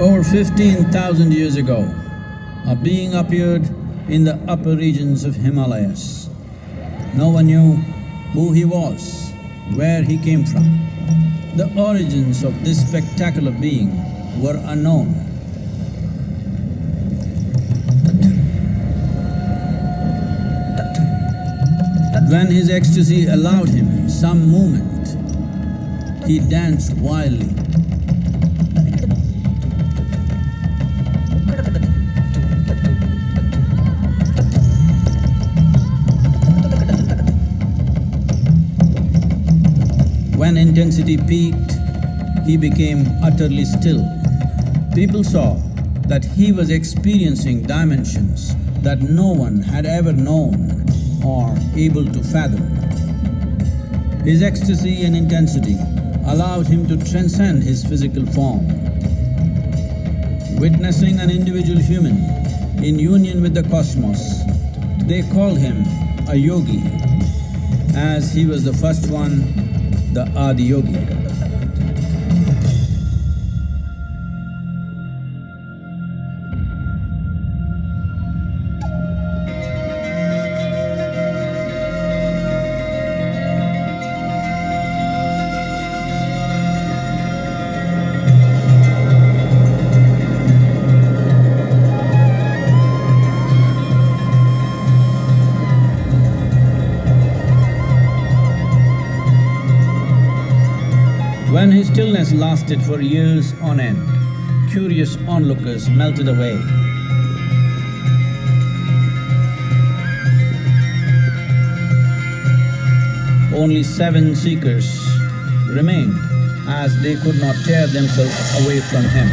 Over 15,000 years ago, a being appeared in the upper regions of Himalayas. No one knew who he was, where he came from. The origins of this spectacular being were unknown. When his ecstasy allowed him some movement, he danced wildly. When intensity peaked, he became utterly still. People saw that he was experiencing dimensions that no one had ever known or able to fathom. His ecstasy and intensity allowed him to transcend his physical form. Witnessing an individual human in union with the cosmos, they called him a yogi, as he was the first one, the Adiyogi. When his stillness lasted for years on end, curious onlookers melted away. Only 7 seekers remained, as they could not tear themselves away from him.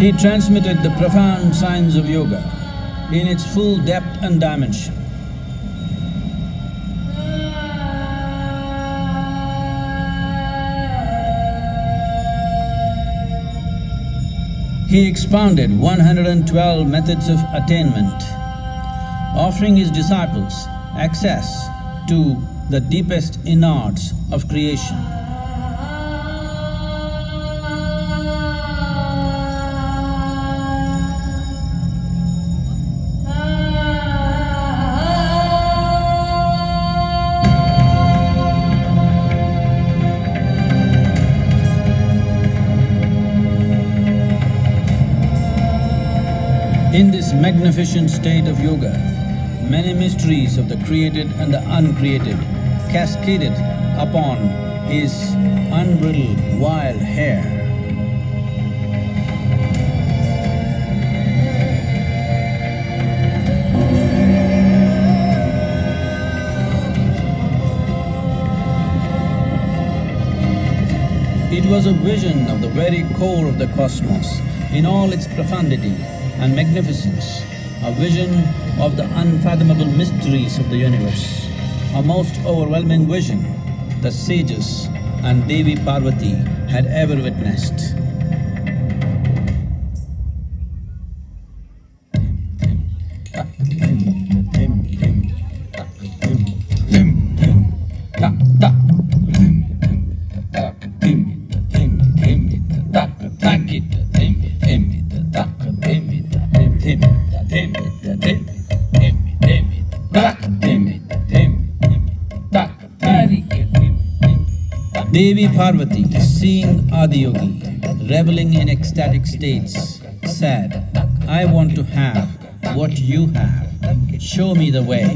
He transmitted the profound science of yoga in its full depth and dimension. He expounded 112 methods of attainment, offering his disciples access to the deepest innards of creation. In this magnificent state of yoga, many mysteries of the created and the uncreated cascaded upon his unbridled wild hair. It was a vision of the very core of the cosmos in all its profundity and magnificence, a vision of the unfathomable mysteries of the universe, a most overwhelming vision the sages and Devi Parvati had ever witnessed. Devi Parvati, seeing Adiyogi reveling in ecstatic states, said, "I want to have what you have. Show me the way."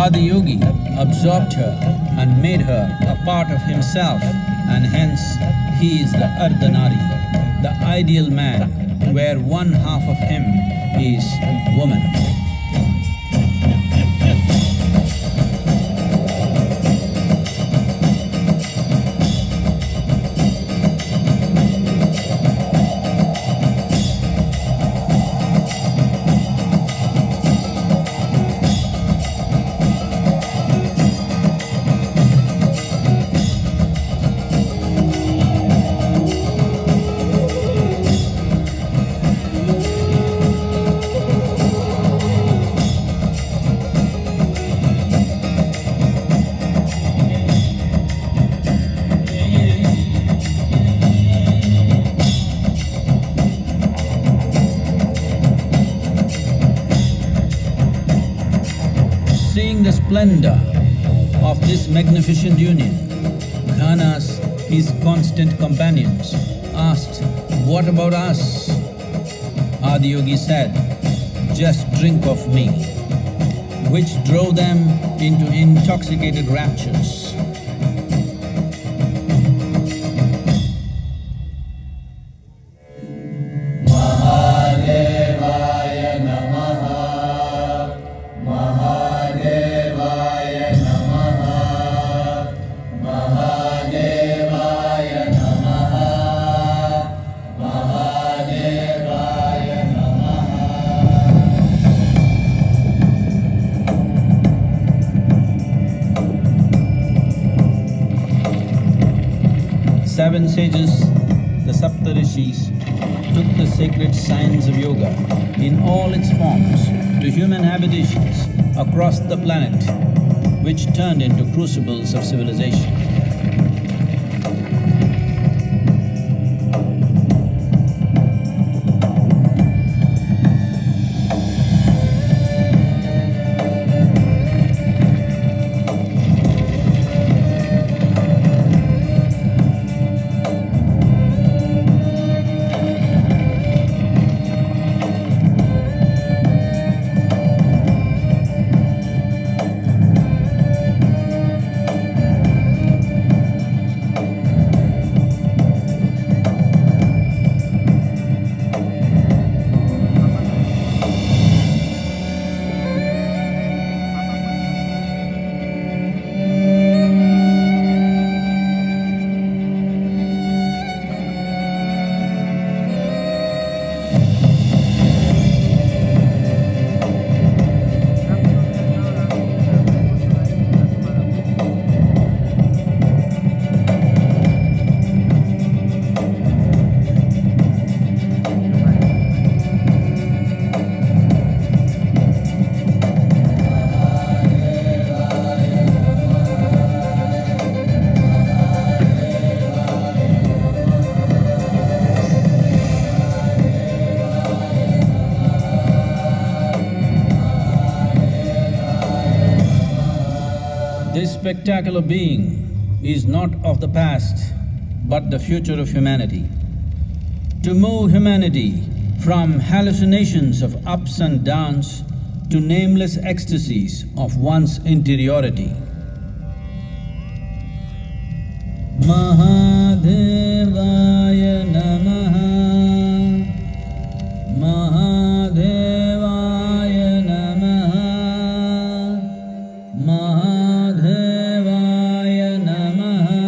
Adiyogi absorbed her and made her a part of himself, and hence he is the Ardhanari, the ideal man, where one half of him is woman. Seeing the splendor of this magnificent union, Ghanas, his constant companions, asked, "What about us?" Adiyogi said, "Just drink of me," which drove them into intoxicated raptures. Seven sages, the Saptarishis, took the sacred science of yoga in all its forms to human habitations across the planet, which turned into crucibles of civilization. spectacular being is not of the past, but the future of humanity. To move humanity from hallucinations of ups and downs to nameless ecstasies of one's interiority. Mahadevaya Namaha, Mahadevaya Namaha, Mahadevaya Namaha.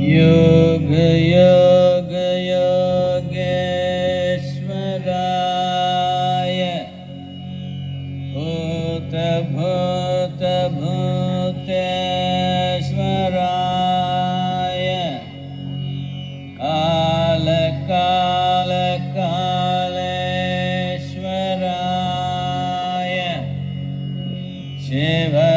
Yoga Yoga Yogeshwaraya, Bhuta Bhuta Bhuteshwaraya, Kala Kala Kaleshwaraya, Shiva